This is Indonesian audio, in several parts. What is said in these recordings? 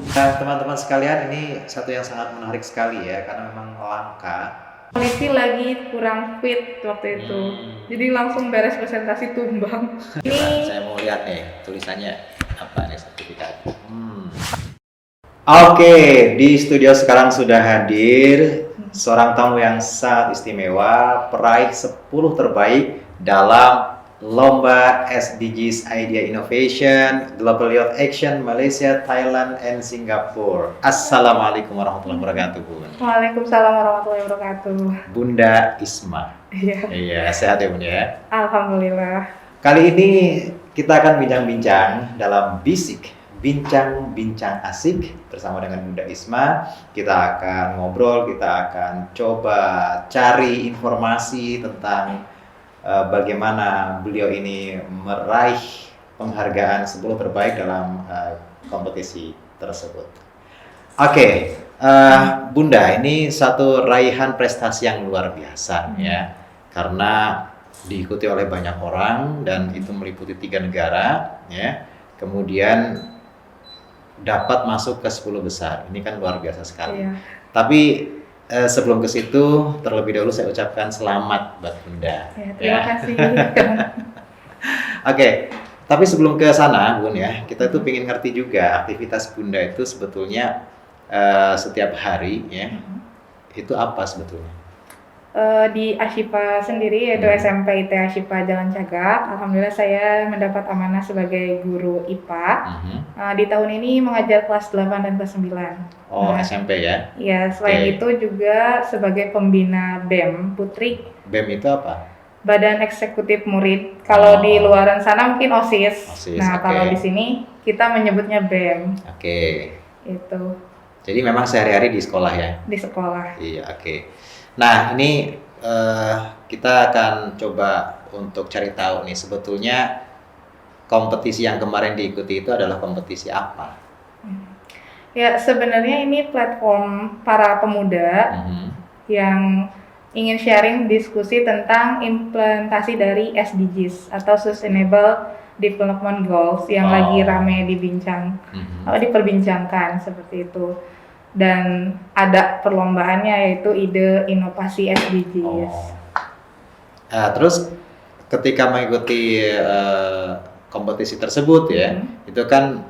Nah, teman-teman sekalian, ini satu yang sangat menarik sekali ya, karena memang langka. Kondisi lagi kurang fit waktu itu, jadi langsung beres presentasi tumbang. Coba saya mau lihat nih tulisannya apa nih sertifikat. Oke, di studio sekarang sudah hadir seorang tamu yang sangat istimewa, peraih 10 terbaik dalam Lomba SDGs Idea Innovation Global Youth Action Malaysia, Thailand, and Singapore. Assalamualaikum warahmatullahi wabarakatuh, Bun. Waalaikumsalam warahmatullahi wabarakatuh. Bunda Isma. Iya. Iya, sehat ya Bun ya. Alhamdulillah. Kali ini kita akan bincang-bincang dalam Bisik, bincang-bincang asik bersama dengan Bunda Isma. Kita akan ngobrol, kita akan coba cari informasi tentang bagaimana beliau ini meraih penghargaan 10 terbaik dalam kompetisi tersebut. Oke, Bunda, ini satu raihan prestasi yang luar biasa ya, karena diikuti oleh banyak orang dan itu meliputi 3 negara ya. Kemudian dapat masuk ke 10 besar. Ini kan luar biasa sekali. Iya. Tapi sebelum ke situ, terlebih dahulu saya ucapkan selamat buat Bunda. Ya, terima kasih. Oke, tapi sebelum ke sana, Bun ya, kita tuh pengen ngerti juga aktivitas Bunda itu sebetulnya setiap hari ya, itu apa sebetulnya? Di Ashifa sendiri, yaitu SMP IT Ashifa Jalan Cagak, alhamdulillah saya mendapat amanah sebagai guru IPA. Di tahun ini mengajar kelas 8 dan kelas 9. Oh, SMP ya? Iya, selain itu juga sebagai pembina BEM, Putri. BEM itu apa? Badan Eksekutif Murid. Kalau di luaran sana mungkin OSIS. Nah, kalau di sini kita menyebutnya BEM. Oke. Itu. Jadi memang sehari-hari di sekolah ya? Di sekolah. Iya, oke. Nah, ini kita akan coba untuk cari tahu nih sebetulnya kompetisi yang kemarin diikuti itu adalah kompetisi apa? Ya, sebenarnya ini platform para pemuda yang ingin sharing diskusi tentang implementasi dari SDGs atau Sustainable Development Goals yang lagi rame diperbincangkan seperti itu. Dan ada perlombaannya yaitu ide inovasi SDGs. Terus ketika mengikuti kompetisi tersebut ya, itu kan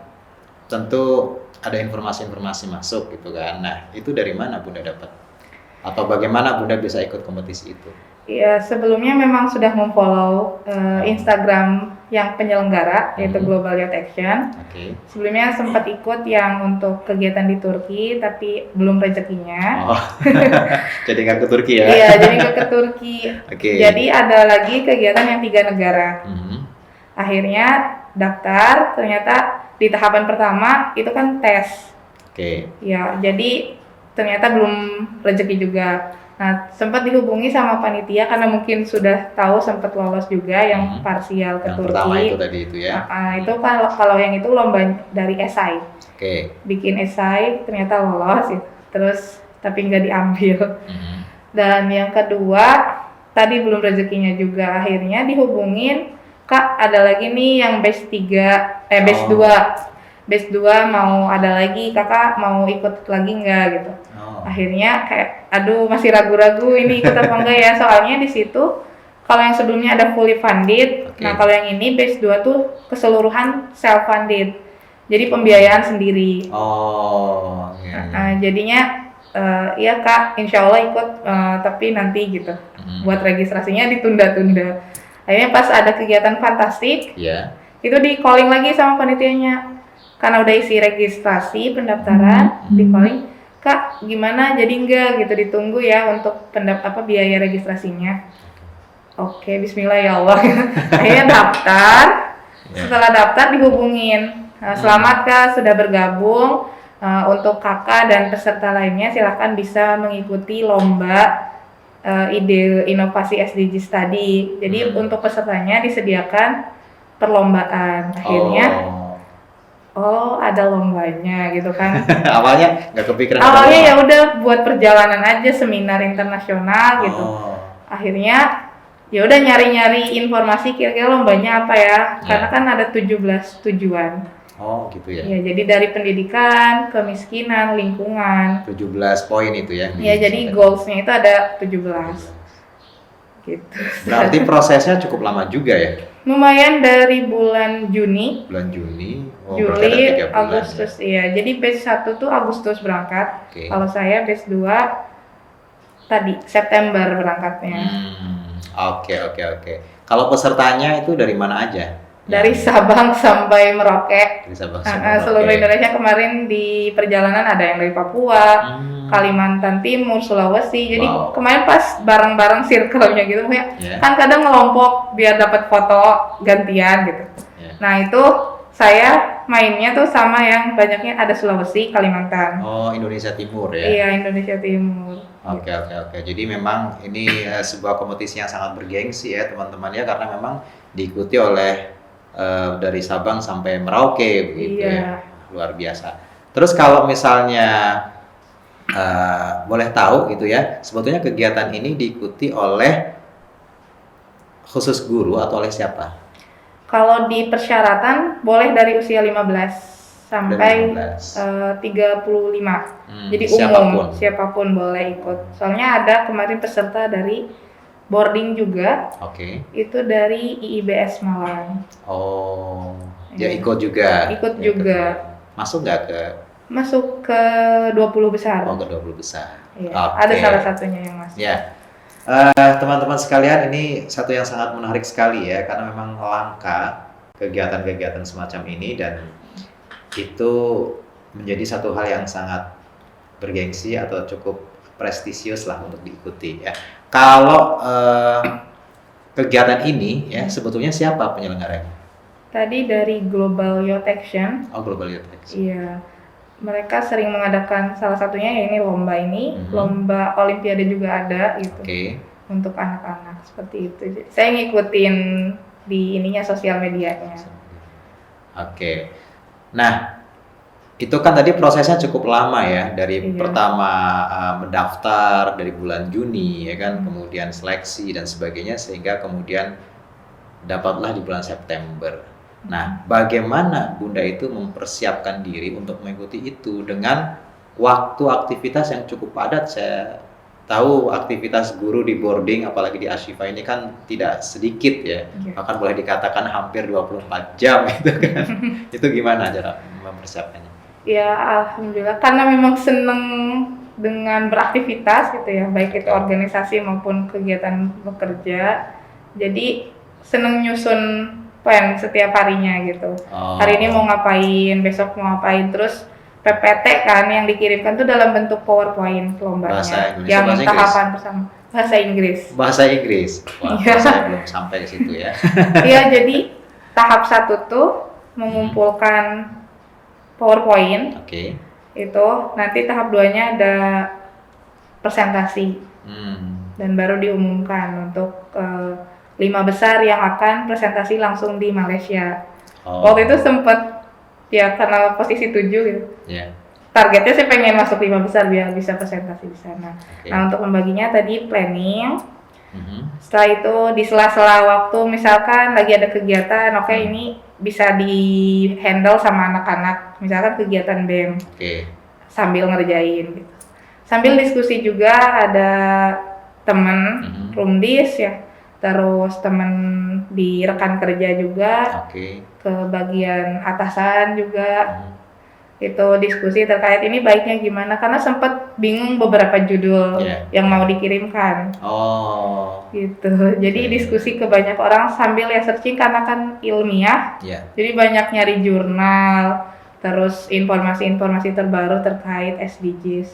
tentu ada informasi-informasi masuk gitu kan. Nah, itu dari mana Bunda dapat? Atau bagaimana Bunda bisa ikut kompetisi itu? Ya, sebelumnya memang sudah memfollow Instagram yang penyelenggara yaitu Global Youth Action. Sebelumnya sempat ikut yang untuk kegiatan di Turki, tapi belum rezekinya. Jadi nggak ke Turki ya? Iya, jadi nggak ke Turki. Jadi ada lagi kegiatan yang 3 negara. Akhirnya daftar, ternyata di tahapan pertama itu kan tes. Ya, jadi ternyata belum rezeki juga. Nah, sempat dihubungi sama panitia karena mungkin sudah tahu sempat lolos juga yang parsial ke yang Turki. Pertama itu tadi itu ya. Itu kalau yang itu lomba dari esai. Bikin esai ternyata lolos gitu. Terus tapi nggak diambil. Dan yang kedua tadi belum rezekinya juga, akhirnya dihubungin, Kak, ada lagi nih yang batch 2. Batch 2 mau ada lagi, Kakak mau ikut lagi nggak gitu. Akhirnya kayak masih ragu-ragu ini ikut apa enggak ya, soalnya di situ kalau yang sebelumnya ada fully funded. Nah, kalau yang ini batch 2 tuh keseluruhan self funded. Jadi pembiayaan sendiri. Jadinya ya Kak, insya Allah ikut, tapi nanti gitu. Buat registrasinya ditunda-tunda. Akhirnya pas ada kegiatan fantastik, itu di calling lagi sama panitianya. Karena udah isi registrasi pendaftaran, di calling, Kak, gimana? Jadi enggak gitu, ditunggu ya untuk biaya registrasinya. Oke, bismillah ya Allah. Akhirnya daftar. Setelah daftar dihubungin. Selamat Kak, sudah bergabung. Untuk Kakak dan peserta lainnya silahkan bisa mengikuti lomba ide inovasi SDGs tadi. Jadi untuk pesertanya disediakan perlombaan. Akhirnya ada lombanya gitu kan. Awalnya nggak kepikiran. Awalnya ya udah buat perjalanan aja, seminar internasional gitu. Akhirnya ya udah nyari-nyari informasi kira-kira lombanya apa ya, karena kan ada 17 tujuan. Oh gitu ya. Ya, jadi dari pendidikan, kemiskinan, lingkungan. 17 poin itu ya. Ya, jadi goals-nya itu ada 17. Gitu. Berarti prosesnya cukup lama juga ya? Lumayan dari bulan Juni. Bulan Juni, Juli, Agustus, ya. Iya. Jadi batch 1 tuh Agustus berangkat. Okay. Kalau saya batch 2 tadi September berangkatnya. Oke. Kalau pesertanya itu dari mana aja? Dari Sabang sampai Merauke. Dari Sabang sampai Merauke. Seluruh Indonesia. Kemarin di perjalanan ada yang dari Papua, Kalimantan Timur, Sulawesi. Jadi kemarin pas bareng-bareng circle-nya gitu, kan kadang ngelompok biar dapat foto gantian gitu. Nah itu saya mainnya tuh sama yang banyaknya ada Sulawesi, Kalimantan. Oh, Indonesia Timur ya? Iya, Indonesia Timur. Oke. Jadi memang ini sebuah kompetisi yang sangat bergengsi ya teman-teman ya, karena memang diikuti oleh dari Sabang sampai Merauke begitu ya, luar biasa. Terus kalau misalnya boleh tahu gitu ya, sebetulnya kegiatan ini diikuti oleh khusus guru atau oleh siapa? Kalau di persyaratan boleh dari usia 15 sampai 35. Jadi umum, siapapun boleh ikut. Soalnya ada kemarin peserta dari boarding juga. Itu dari IIBS Malang. Oh, dia ikut juga. Ikut juga. Masuk nggak ke? Masuk ke 20 besar. Oh, ke 20 besar. Iya. Ada salah satunya yang masuk. Ya. Teman-teman sekalian, ini satu yang sangat menarik sekali ya, karena memang langka kegiatan-kegiatan semacam ini, dan itu menjadi satu hal yang sangat bergengsi atau cukup prestisius lah untuk diikuti ya. Kalau kegiatan ini ya sebetulnya siapa penyelenggaranya? Tadi dari Global Youth Action. Oh, Global Youth Action. Iya. Mereka sering mengadakan, salah satunya ya ini lomba ini, lomba olimpiade juga ada gitu. Untuk anak-anak seperti itu. Saya ngikutin di ininya sosial medianya. Nah, itu kan tadi prosesnya cukup lama ya, dari pertama mendaftar dari bulan Juni ya kan, kemudian seleksi dan sebagainya, sehingga kemudian dapatlah di bulan September. Nah, bagaimana Bunda itu mempersiapkan diri untuk mengikuti itu dengan waktu aktivitas yang cukup padat? Saya tahu aktivitas guru di boarding, apalagi di Ashifa ini kan tidak sedikit ya, bahkan boleh dikatakan hampir 24 jam itu kan. Itu gimana cara mempersiapkannya? Ya, alhamdulillah karena memang seneng dengan beraktivitas gitu ya, baik itu organisasi maupun kegiatan bekerja. Jadi seneng nyusun plan setiap harinya gitu. Hari ini mau ngapain, besok mau ngapain, terus PPT kan yang dikirimkan tuh dalam bentuk PowerPoint lombanya. Yang tahapan bersama bahasa Inggris. Bahasa Inggris. Wah, saya belum sampai ke situ ya. Iya, jadi tahap 1 tuh mengumpulkan PowerPoint. Itu nanti tahap 2-nya ada presentasi. Dan baru diumumkan untuk 5 besar yang akan presentasi langsung di Malaysia. Waktu itu sempat ya karena posisi 7 gitu. Targetnya saya pengen masuk 5 besar biar bisa presentasi di sana. Nah, untuk membaginya tadi planning. Setelah itu di sela-sela waktu misalkan lagi ada kegiatan, ini bisa di handle sama anak-anak, misalkan kegiatan BEM. Sambil ngerjain gitu. Sambil diskusi juga ada teman Rumdis ya. Terus teman di rekan kerja juga, ke bagian atasan juga, itu diskusi terkait ini baiknya gimana, karena sempat bingung beberapa judul yang mau dikirimkan. Gitu, jadi diskusi ke banyak orang sambil ya searching karena kan ilmiah, jadi banyak nyari jurnal, terus informasi-informasi terbaru terkait SDGs.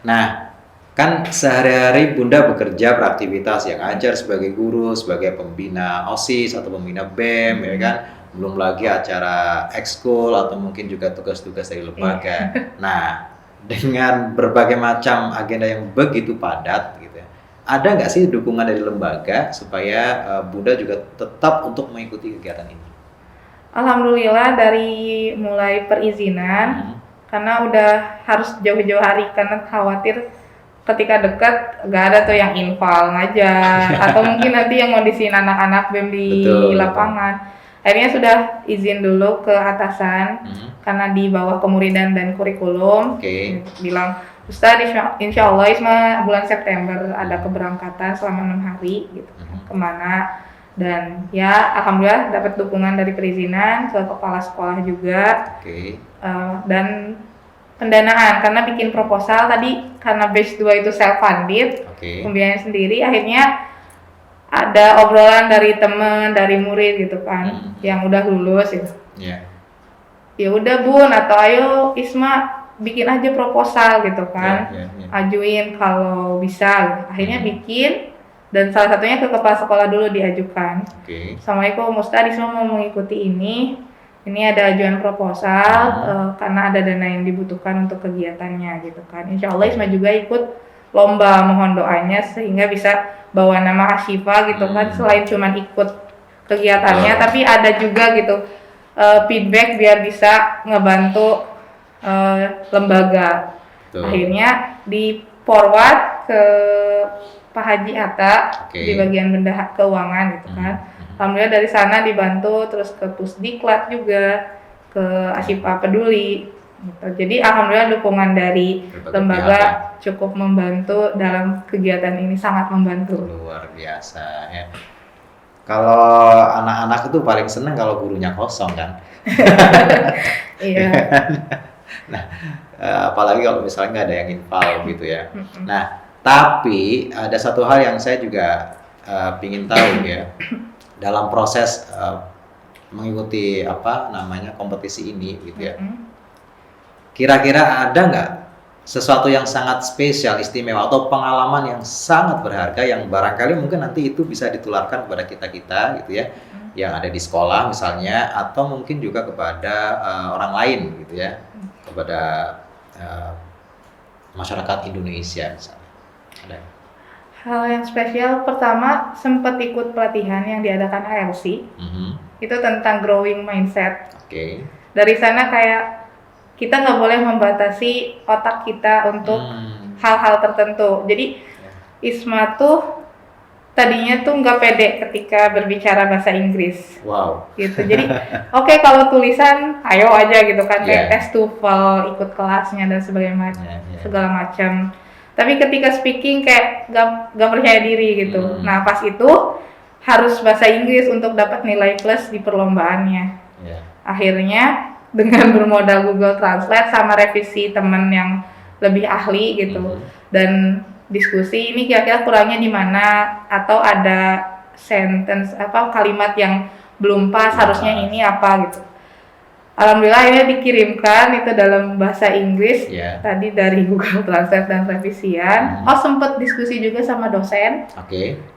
Nah, kan sehari-hari Bunda bekerja beraktivitas yang ngajar sebagai guru, sebagai pembina OSIS atau pembina BEM ya kan, belum lagi acara ekskul atau mungkin juga tugas-tugas dari lembaga. Nah, dengan berbagai macam agenda yang begitu padat gitu ya, ada nggak sih dukungan dari lembaga supaya Bunda juga tetap untuk mengikuti kegiatan ini? Alhamdulillah dari mulai perizinan, karena udah harus jauh-jauh hari karena khawatir ketika dekat nggak ada tuh yang infal ngajar atau mungkin nanti yang ngondisiin anak-anak BEM di lapangan. Akhirnya sudah izin dulu ke atasan karena di bawah kemuridan dan kurikulum. Bilang, Ustaz, insya Allah Isma bulan September ada keberangkatan selama 6 hari gitu kemana, dan ya alhamdulillah dapat dukungan dari perizinan ke kepala sekolah juga. Dan pendanaan karena bikin proposal tadi, karena batch 2 itu self funded, pembiayaan sendiri. Akhirnya ada obrolan dari temen, dari murid gitu kan, yang udah lulus gitu. Ya udah Bun, atau ayo Isma bikin aja proposal gitu kan, ajuin kalau bisa. Akhirnya bikin, dan salah satunya ke kepala sekolah dulu diajukan. Assalamualaikum Ustaz, Isma mau mengikuti ini ada ajuan proposal karena ada dana yang dibutuhkan untuk kegiatannya gitu kan. Insya Allah Isma juga ikut lomba, mohon doanya sehingga bisa bawa nama Ashifa gitu kan, selain cuma ikut kegiatannya tapi ada juga gitu feedback biar bisa ngebantu lembaga. Akhirnya di forward ke Pak Haji Atta di bagian bendahara keuangan gitu kan. Alhamdulillah dari sana dibantu, terus ke Pusdiklat juga, ke Ashifa Peduli gitu. Jadi alhamdulillah dukungan dari lembaga cukup membantu dalam kegiatan ini, sangat membantu. Luar biasa ya. Kalau anak-anak itu paling seneng kalau gurunya kosong kan. Iya. Nah, apalagi kalau misalnya nggak ada yang infal gitu ya. Nah, tapi ada satu hal yang saya juga ingin tahu ya, dalam proses mengikuti kompetisi ini gitu ya. Kira-kira ada nggak sesuatu yang sangat spesial, istimewa, atau pengalaman yang sangat berharga yang barangkali mungkin nanti itu bisa ditularkan kepada kita-kita gitu ya, yang ada di sekolah misalnya, atau mungkin juga kepada orang lain gitu ya, kepada masyarakat Indonesia misalnya. Ada? Hal yang spesial pertama sempat ikut pelatihan yang diadakan ALC. Itu tentang growing mindset. Dari sana kayak kita nggak boleh membatasi otak kita untuk hal-hal tertentu. Jadi Isma tuh tadinya tuh nggak pede ketika berbicara bahasa Inggris. Gitu. Jadi oke, kalau tulisan ayo aja gitu kan, kayak tes TOEFL, ikut kelasnya dan sebagainya, segala macam. Tapi ketika speaking kayak gak percaya diri gitu. Nah pas itu harus bahasa Inggris untuk dapat nilai plus di perlombaannya. Akhirnya dengan bermodal Google Translate sama revisi teman yang lebih ahli gitu, dan diskusi ini kira-kira kurangnya di mana, atau ada sentence kalimat yang belum pas, harusnya ini apa gitu. Alhamdulillah akhirnya dikirimkan itu dalam bahasa Inggris tadi dari Google Translate dan revisian. Sempat diskusi juga sama dosen.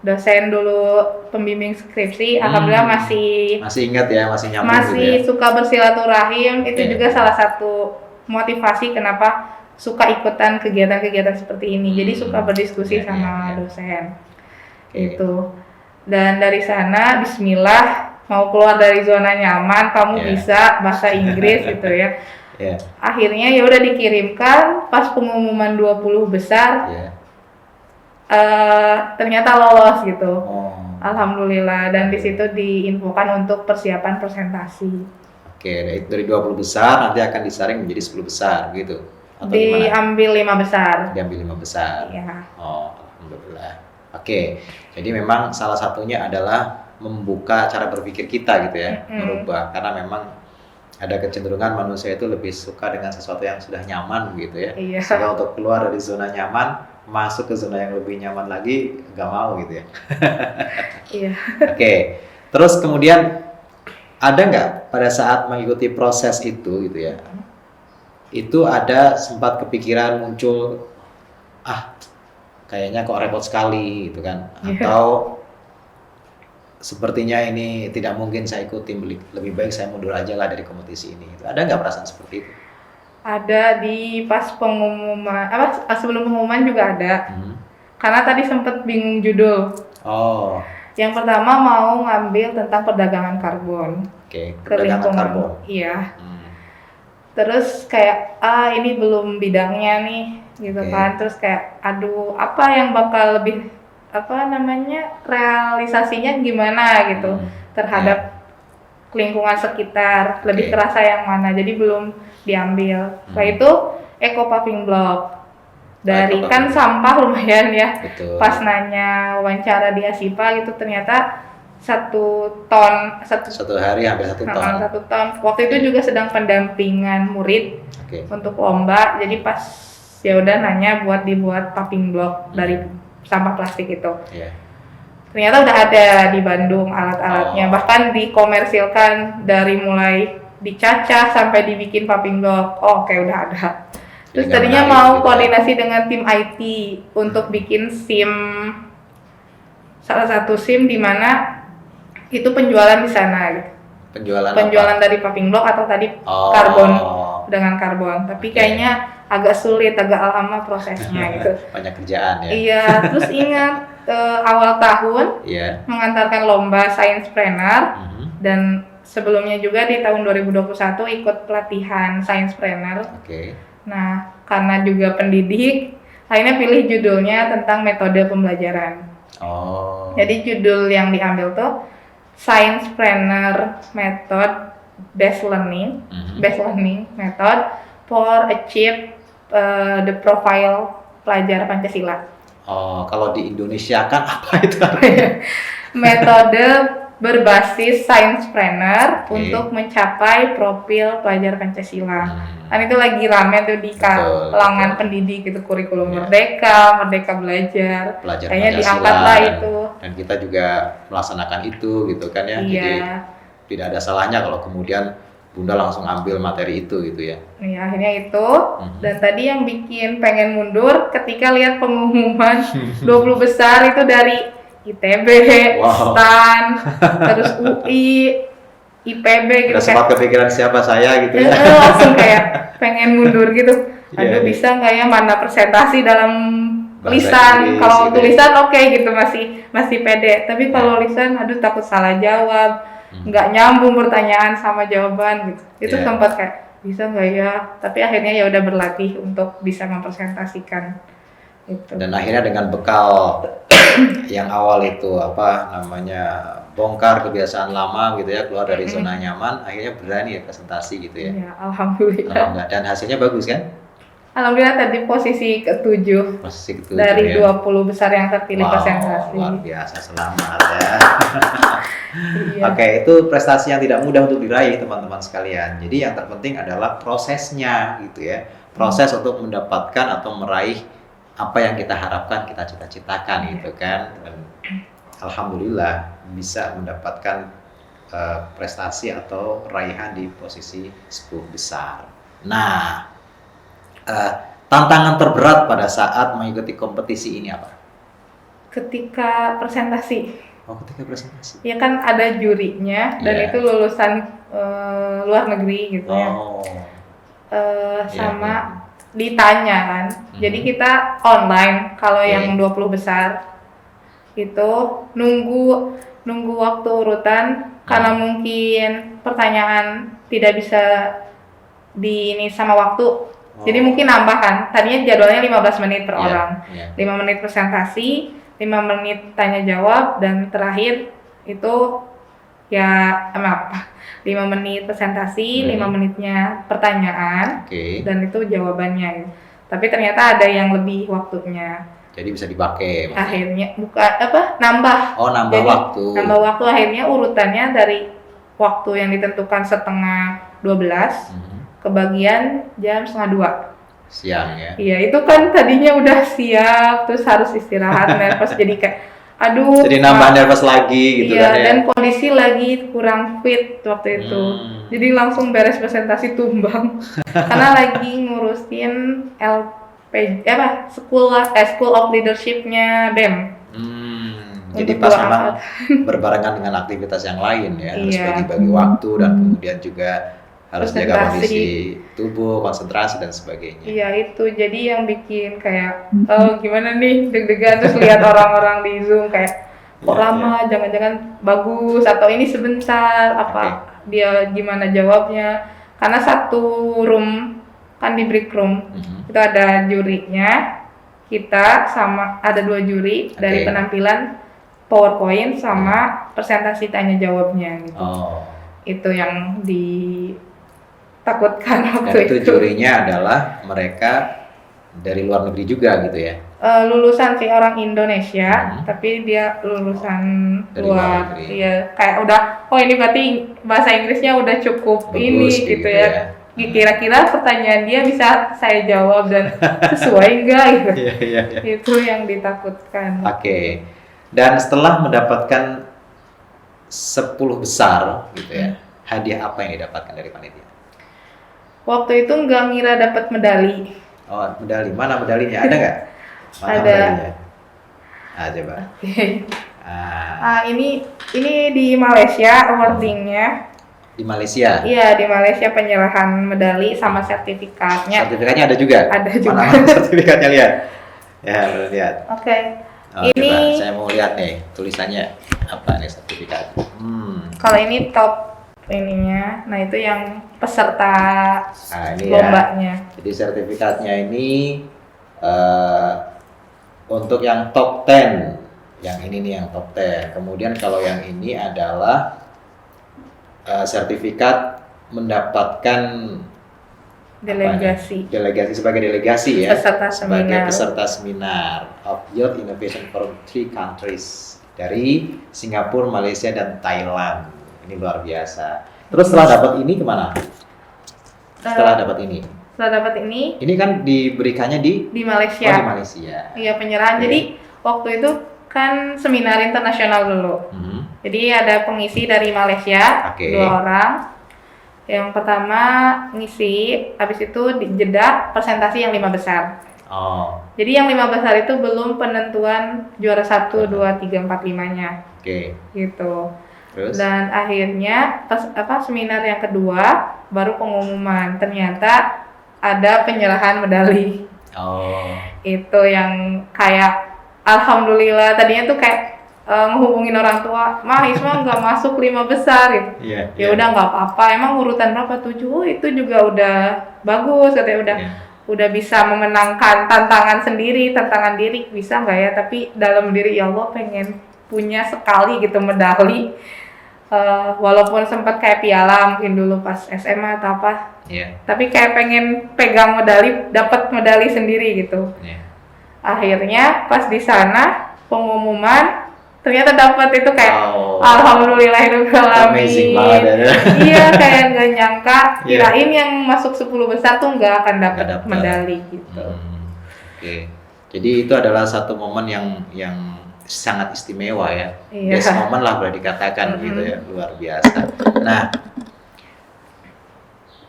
Dosen dulu pembimbing skripsi. Alhamdulillah masih ingat ya, masih nyambung. Masih gitu ya. Suka bersilaturahim. Itu juga salah satu motivasi kenapa suka ikutan kegiatan-kegiatan seperti ini. Jadi suka berdiskusi sama dosen. Itu. Dan dari sana bismillah, mau keluar dari zona nyaman, kamu bisa bahasa Inggris gitu ya. Akhirnya ya udah dikirimkan, pas pengumuman 20 besar ternyata lolos gitu. Alhamdulillah, dan di situ diinfokan untuk persiapan presentasi. Dari 20 besar nanti akan disaring menjadi 10 besar gitu. Atau diambil 5 besar. Diambil 5 besar. Alhamdulillah. Jadi memang salah satunya adalah membuka cara berpikir kita gitu ya, merubah, karena memang ada kecenderungan manusia itu lebih suka dengan sesuatu yang sudah nyaman gitu ya. Sehingga untuk keluar dari zona nyaman, masuk ke zona yang lebih nyaman lagi nggak mau gitu ya. Terus kemudian ada nggak pada saat mengikuti proses itu gitu ya, itu ada sempat kepikiran muncul, kayaknya kok repot sekali gitu kan, atau sepertinya ini tidak mungkin saya ikuti, lebih baik saya mundur aja lah dari kompetisi ini. Ada nggak perasaan seperti itu? Ada, di pas pengumuman, sebelum pengumuman juga ada. Karena tadi sempat bingung judul. Yang pertama mau ngambil tentang perdagangan karbon. Perdagangan karbon. Iya. Terus kayak ini belum bidangnya nih, gitu kan. Terus kayak aduh apa yang bakal lebih realisasinya gimana gitu terhadap lingkungan sekitar, lebih kerasa yang mana, jadi belum diambil. Setelah itu eco paving block dari kan sampah lumayan ya. Betul. Pas nanya wawancara di Asipa gitu ternyata 1 ton satu hari hampir 1 ton. 1 ton. Waktu itu juga sedang pendampingan murid untuk lomba, jadi pas ya udah nanya buat dibuat paving block dari sampah plastik itu. Ternyata udah ada di Bandung alat-alatnya, bahkan dikomersilkan dari mulai dicacah sampai dibikin paving block. Oke, udah ada. Terus tadinya mau koordinasi dengan tim IT untuk bikin SIM, salah satu SIM di mana itu penjualan di sana gitu. Penjualan dari paving block atau tadi karbon dengan karbon. Tapi kayaknya agak sulit, agak lama prosesnya gitu. Banyak kerjaan ya. Iya, terus ingat awal tahun mengantarkan lomba Science Planner dan sebelumnya juga di tahun 2021 ikut pelatihan Science Planner. Nah, karena juga pendidik, akhirnya pilih judulnya tentang metode pembelajaran. Jadi judul yang diambil tuh Science Planner Method Based Learning Method for Achieve the Profile Pelajar Pancasila. Kalau di Indonesia kan apa itu? Metode berbasis Science Planner untuk mencapai profil pelajar Pancasila. Kan itu lagi rame tuh di kalangan pendidik gitu, kurikulum Merdeka Belajar. Kayaknya diangkat lah itu. Dan kita juga melaksanakan itu gitu kan ya. Jadi tidak ada salahnya kalau kemudian Bunda langsung ambil materi itu gitu ya. Iya, akhirnya itu. Dan tadi yang bikin pengen mundur ketika lihat pengumuman 20 besar itu dari ITB, STAN, terus UI, IPB gitu. Udah sempat kepikiran siapa saya gitu ya. Langsung kayak pengen mundur gitu. Aduh, bisa nggak ya mana presentasi dalam lisan? Kalau tulisan oke gitu, masih pede. Tapi kalau lisan, aduh takut salah jawab. Nggak nyambung pertanyaan sama jawaban gitu. Itu sempat kayak bisa nggak ya, tapi akhirnya ya udah berlatih untuk bisa mempresentasikan itu. Dan akhirnya dengan bekal yang awal itu bongkar kebiasaan lama gitu ya, keluar dari zona nyaman, akhirnya berani ya presentasi gitu ya. Iya, alhamdulillah. Dan hasilnya bagus kan? Alhamdulillah tadi posisi ke-7 dari 20 besar yang terpilih presentasi. Luar biasa, selamat ya. Oke, itu prestasi yang tidak mudah untuk diraih teman-teman sekalian. Jadi yang terpenting adalah prosesnya gitu ya. Proses untuk mendapatkan atau meraih apa yang kita harapkan, kita cita-citakan gitu kan. Dan alhamdulillah bisa mendapatkan prestasi atau raihan di posisi 10 besar. Nah, tantangan terberat pada saat mengikuti kompetisi ini apa? Ketika presentasi. Ketika presentasi. Ya kan ada jurinya dan itu lulusan luar negeri gitu ya. Sama ditanya kan. Jadi kita online kalau yang 20 besar itu nunggu waktu urutan karena mungkin pertanyaan tidak bisa ini sama waktu. Jadi mungkin nambah kan, tadinya jadwalnya 15 menit per orang, 5 menit presentasi, 5 menit tanya jawab, dan terakhir itu 5 menit presentasi, 5 menitnya pertanyaan, dan itu jawabannya. Tapi ternyata ada yang lebih waktunya. Jadi bisa dipakai. Akhirnya nambah. Nambah jadi, waktu. Nambah waktu, akhirnya urutannya dari waktu yang ditentukan setengah 12. Kebagian jam 1:30 siang ya. Iya, itu kan tadinya udah siap, terus harus istirahat, nervous jadi kayak aduh. Jadi nambah nervous lagi gitu kan ya. Dan kondisi lagi kurang fit waktu itu. Jadi langsung beres presentasi tumbang. Karena lagi ngurusin School of Leadership-nya BEM. Jadi pas memang berbarengan dengan aktivitas yang lain ya, harus bagi-bagi waktu dan kemudian juga harus jaga kondisi tubuh, konsentrasi dan sebagainya. Iya itu, jadi yang bikin kayak gimana nih, deg-degan, terus lihat orang-orang di Zoom kayak kok lama, jangan-jangan bagus atau ini sebentar, dia gimana jawabnya, karena satu room kan di break room. Itu ada jurinya, kita sama ada 2 juri dari penampilan PowerPoint sama presentasi tanya jawabnya gitu. Itu yang ditakutkan waktu itu. Jurinya adalah mereka dari luar negeri juga gitu ya? Lulusan sih, orang Indonesia, tapi dia lulusan dari luar. Iya, kayak udah, oh ini berarti bahasa Inggrisnya udah cukup bagus, ini gitu ya. Kira-kira pertanyaan dia bisa saya jawab dan sesuai enggak gitu. Itu yang ditakutkan. Oke. Dan setelah mendapatkan 10 besar gitu ya, hadiah apa yang didapatkan dari panitia? Waktu itu nggak ngira dapat medali. Oh, medali. Mana medalinya? Ada nggak? Ada. Medalinya? Coba. Ini di Malaysia awardingnya. Di Malaysia? Iya, di Malaysia penyerahan medali sama sertifikatnya. Sertifikatnya ada juga? Ada juga. Mana sertifikatnya, lihat? Ya, lihat. Oke. Ini coba, saya mau lihat nih tulisannya apa nih sertifikat. Kalau ini top ininya, nah itu yang peserta ini lombanya. Ya. Jadi sertifikatnya ini untuk yang top 10, yang ini nih yang top 10. Kemudian kalau yang ini adalah sertifikat mendapatkan delegasi sebagai delegasi ya, sebagai peserta seminar of Youth Innovation from 3 countries dari Singapura, Malaysia dan Thailand. Ini luar biasa. Terus setelah dapat ini kemana? Setelah dapat ini kan diberikannya di Malaysia. Di Malaysia. Iya, penyerahan. Jadi waktu itu kan seminar internasional dulu. Jadi ada pengisi dari Malaysia, 2 orang. Yang pertama ngisi, habis itu dijeda presentasi yang 5 besar. Jadi yang 5 besar itu belum penentuan juara 1, 2, 3, 4, 5-nya. Gitu. Terus? Dan akhirnya seminar yang kedua baru pengumuman, ternyata ada penyerahan medali. Itu yang kayak alhamdulillah, tadinya tuh kayak ngehubungin orang tua, "Mah, Isma nggak masuk 5 besar gitu." Ya udah nggak apa-apa, emang urutan berapa 7, itu juga udah bagus, katanya udah bisa memenangkan tantangan diri, bisa nggak ya? Tapi dalam diri ya Allah pengen punya sekali gitu medali, walaupun sempat kayak piala mungkin dulu pas SMA atau apa, tapi kayak pengen pegang medali, dapat medali sendiri gitu. Akhirnya pas di sana pengumuman ternyata dapat, itu kayak alhamdulillahirobbilalamin. Iya, kayak nggak nyangka, kirain yang masuk 10 besar tuh nggak akan dapat medali gitu. Jadi itu adalah satu momen yang sangat istimewa ya. Best momen lah boleh dikatakan gitu ya, luar biasa. Nah,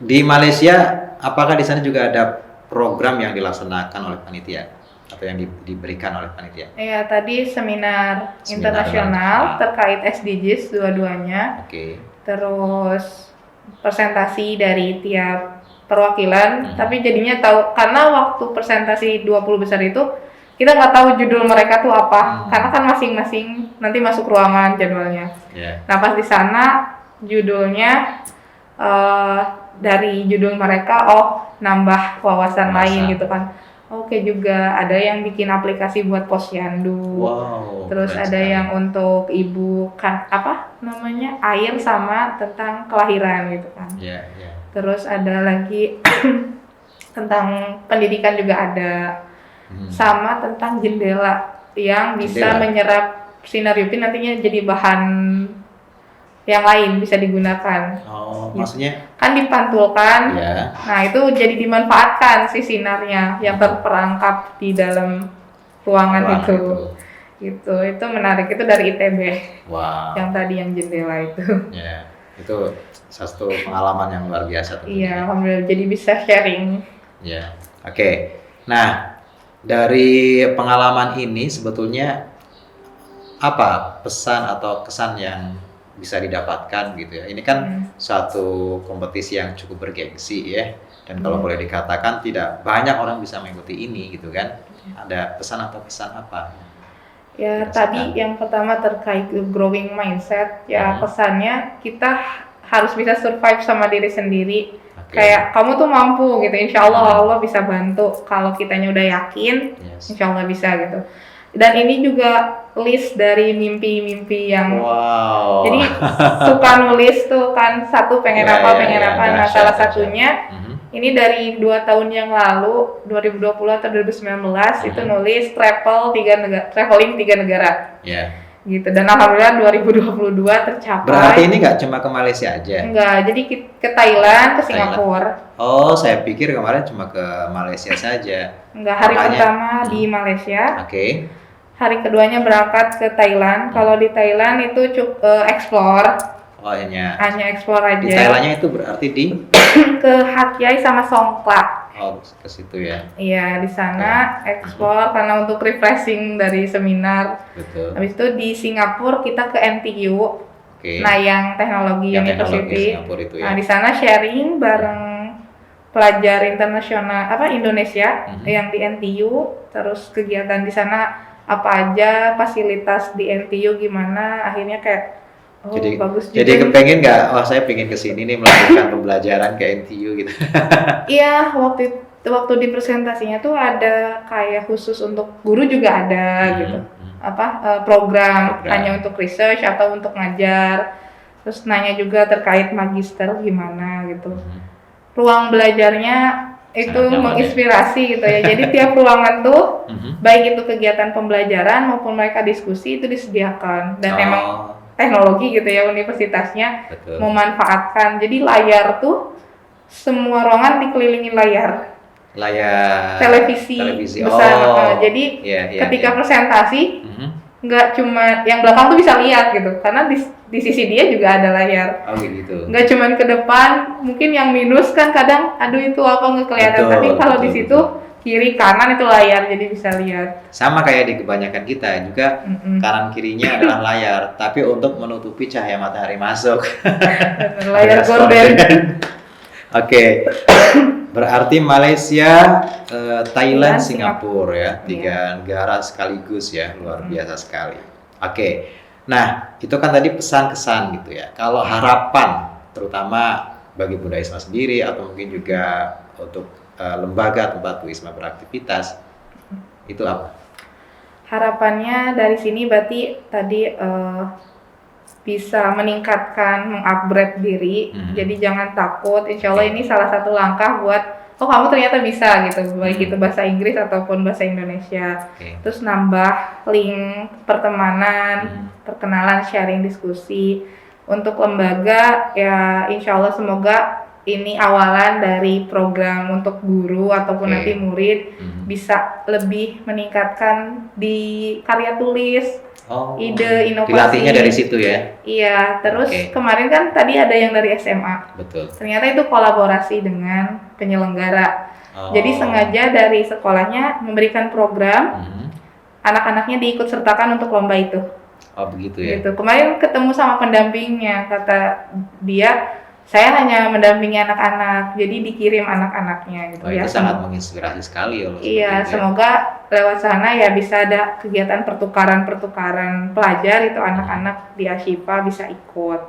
di Malaysia apakah di sana juga ada program yang dilaksanakan oleh panitia? Atau yang diberikan oleh panitia? Iya, tadi seminar internasional terkait SDGs dua-duanya. Terus presentasi dari tiap perwakilan, tapi jadinya tahu, karena waktu presentasi 20 besar itu kita nggak tahu judul mereka tuh apa, karena kan masing-masing nanti masuk ruangan jadwalnya. Nah pas di sana judulnya dari judul mereka, nambah wawasan lain gitu kan. Juga ada yang bikin aplikasi buat posyandu. Terus ada yang untuk ibu kan air sama tentang kelahiran gitu kan. Terus ada lagi tentang pendidikan juga ada. Sama tentang jendela yang bisa menyerap sinar UV, nantinya jadi bahan yang lain bisa digunakan. Maksudnya kan dipantulkan. Nah, itu jadi dimanfaatkan si sinarnya yang terperangkap di dalam ruangan itu. Gitu. Itu menarik, itu dari ITB. Yang tadi yang jendela itu. Itu satu pengalaman yang luar biasa tentunya. Iya, alhamdulillah jadi bisa sharing. Nah, dari pengalaman ini sebetulnya apa pesan atau kesan yang bisa didapatkan gitu ya? Ini kan suatu kompetisi yang cukup bergengsi ya, dan kalau boleh dikatakan tidak banyak orang bisa mengikuti ini gitu kan? Ada pesan atau pesan apa? Ya tadi yang pertama terkait growing mindset, ya pesannya kita harus bisa survive sama diri sendiri, Kayak kamu tuh mampu gitu, insya Allah Allah bisa bantu kalau kitanya udah yakin, insya Allah bisa gitu. Dan ini juga list dari mimpi-mimpi yang, jadi suka nulis tuh kan, satu pengen apa. Nah salah satunya ini dari 2 tahun yang lalu, 2020 atau 2019 itu nulis traveling 3 negara. Gitu, dan alhamdulillah 2022 tercapai. Berarti ini nggak cuma ke Malaysia aja? Enggak, jadi ke Thailand, ke Singapura. Oh, saya pikir kemarin cuma ke Malaysia saja. Enggak, hari pertama di Malaysia. Hari keduanya berangkat ke Thailand. Kalau di Thailand itu explore. Oh, hanya explore aja. Di Thailandnya itu berarti di ke Hat Yai sama Songkhla. Oh, ke situ ya. Iya, di sana explore karena untuk refreshing dari seminar. Betul. Habis itu di Singapura kita ke NTU. Nah, yang teknologi University. Itu, ya. Nah, di sana sharing bareng pelajar internasional Indonesia yang di NTU, terus kegiatan di sana apa aja, fasilitas di NTU gimana, akhirnya kayak bagus juga. Jadi kepengen nggak? Saya pengen kesini nih melakukan pembelajaran ke NTU gitu. Iya, waktu di presentasinya tuh ada kayak khusus untuk guru juga ada gitu. Program hanya untuk research atau untuk ngajar. Terus nanya juga terkait magister gimana gitu. Ruang belajarnya itu menginspirasi gitu ya. Jadi tiap ruangan tuh baik itu kegiatan pembelajaran maupun mereka diskusi itu disediakan, dan emang teknologi gitu ya universitasnya memanfaatkan. Jadi layar tuh semua ruangan dikelilingi layar televisi besar. Jadi ketika presentasi nggak cuma yang belakang tuh bisa lihat gitu, karena di sisi dia juga ada layar. Gitu. Nggak cuma ke depan, mungkin yang minus kan kadang aduh itu apa nggak kelihatan, tapi kalau di situ kiri kanan itu layar, jadi bisa lihat. Sama kayak di kebanyakan kita juga, kanan kirinya adalah layar, tapi untuk menutupi cahaya matahari masuk. Layar gorden. Oke. Berarti Malaysia, Thailand, Singapura ya, 3 negara sekaligus ya, luar biasa sekali. Oke. Nah, itu kan tadi pesan kesan gitu ya. Kalau harapan, terutama bagi Bunda Isma sendiri atau mungkin juga untuk lembaga tempat Bu Isma beraktivitas, itu apa? Harapannya dari sini berarti tadi bisa meningkatkan, mengupgrade diri. Jadi jangan takut. Insya Allah ini salah satu langkah buat kamu ternyata bisa gitu, baik itu bahasa Inggris ataupun bahasa Indonesia. Terus nambah link pertemanan, perkenalan, sharing, diskusi. Untuk lembaga ya insya Allah semoga ini awalan dari program untuk guru ataupun nanti murid bisa lebih meningkatkan di karya tulis, ide, inovasi. Dilatihnya dari situ ya? Iya, terus kemarin kan tadi ada yang dari SMA. Betul. Ternyata itu kolaborasi dengan penyelenggara. Jadi sengaja dari sekolahnya memberikan program, anak-anaknya diikut sertakan untuk lomba itu. Oh begitu ya? Gitu. Kemarin ketemu sama pendampingnya, kata dia, saya hanya mendampingi anak-anak, jadi dikirim anak-anaknya gitu. Itu sangat menginspirasi sekali ya. Iya, semoga lewat sana ya bisa ada kegiatan pertukaran pelajar itu anak-anak di Ashifa bisa ikut.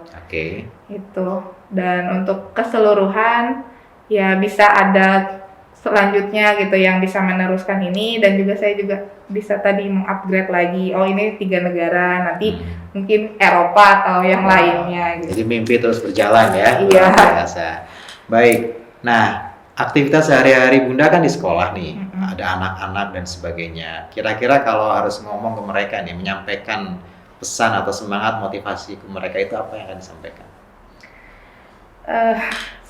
Itu. Dan untuk keseluruhan ya bisa ada selanjutnya gitu yang bisa meneruskan ini, dan juga saya juga bisa tadi mengupgrade lagi. Oh ini 3 negara, nanti mungkin Eropa atau yang lainnya gitu. Jadi mimpi terus berjalan ya. Iya. Biasa. Baik. Nah, aktivitas sehari-hari Bunda kan di sekolah nih, ada anak-anak dan sebagainya. Kira-kira kalau harus ngomong ke mereka nih, menyampaikan pesan atau semangat motivasi ke mereka, itu apa yang akan disampaikan?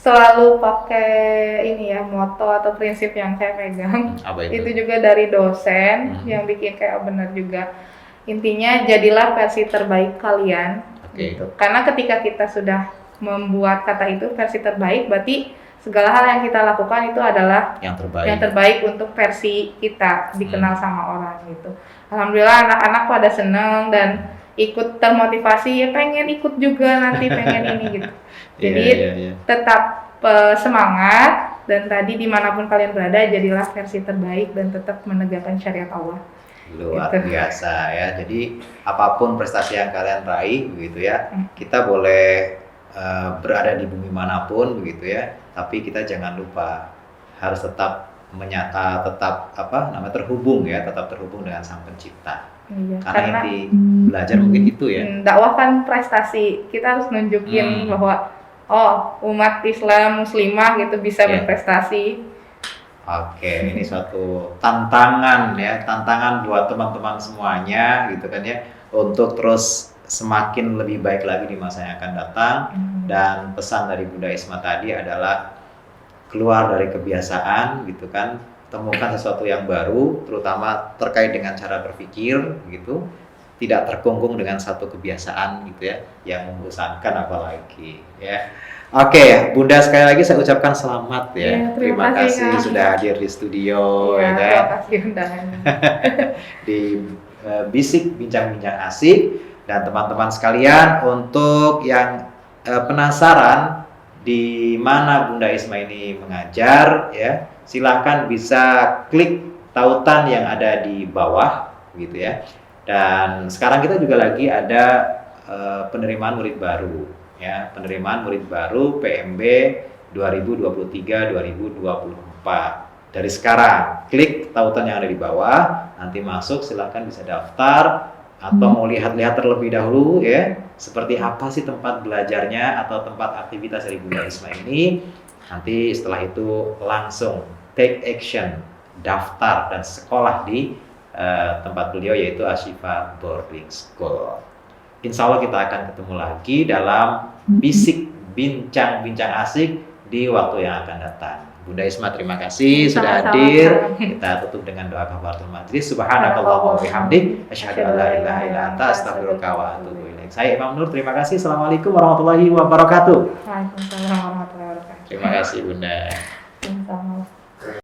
Selalu pakai ini ya, moto atau prinsip yang saya pegang. Apa itu? Itu juga dari dosen yang bikin kayak benar juga. Intinya jadilah versi terbaik kalian. Gitu. Karena ketika kita sudah membuat kata itu versi terbaik, berarti segala hal yang kita lakukan itu adalah yang terbaik untuk versi kita, dikenal sama orang gitu. Alhamdulillah anak-anak pada seneng dan ikut termotivasi, ya pengen ikut juga nanti, pengen ini gitu. Jadi tetap semangat, dan tadi dimanapun kalian berada jadilah versi terbaik dan tetap menegakkan syariat Allah. Luar biasa ya. Jadi apapun prestasi yang kalian raih begitu ya, kita boleh berada di bumi manapun begitu ya, tapi kita jangan lupa harus tetap terhubung ya, tetap terhubung dengan Sang Pencipta. Iya, Karena inti belajar mungkin itu ya. Dakwah kan prestasi, kita harus nunjukin bahwa umat Islam muslimah gitu bisa berprestasi. Oke, ini suatu tantangan ya, tantangan buat teman-teman semuanya gitu kan ya, untuk terus semakin lebih baik lagi di masa yang akan datang. Dan pesan dari Bunda Isma tadi adalah keluar dari kebiasaan gitu kan, temukan sesuatu yang baru, terutama terkait dengan cara berpikir gitu, tidak terkungkung dengan satu kebiasaan gitu ya, yang membosankan apalagi ya. Oke, Bunda sekali lagi saya ucapkan selamat ya. Terima kasih sudah hadir di studio ya. Terima kasih undangannya. Di Bisik Bincang-Bincang Asik. Dan teman-teman sekalian, untuk yang penasaran di mana Bunda Isma ini mengajar ya, silahkan bisa klik tautan yang ada di bawah gitu ya. Dan sekarang kita juga lagi ada penerimaan murid baru ya, penerimaan murid baru PMB 2023-2024. Dari sekarang klik tautan yang ada di bawah, nanti masuk, silahkan bisa daftar atau mau lihat-lihat terlebih dahulu ya, seperti apa sih tempat belajarnya atau tempat aktivitas dari Bunda Isma ini. Nanti setelah itu langsung take action, daftar dan sekolah di tempat beliau, yaitu Ashifa Boarding School. Insya Allah kita akan ketemu lagi dalam Bisik Bincang-Bincang Asik di waktu yang akan datang. Bunda Isma, terima kasih sudah hadir. Kita tutup dengan doa kafaratul majlis. Subhanakallahumma wa bihamdik, asyhadu an la ilaha illa anta, astaghfiruka wa atubu ilaik. Saya Imam Nur, terima kasih. Assalamualaikum warahmatullahi wabarakatuh. Waalaikumsalam warahmatullahi wabarakatuh. Terima kasih Bunda.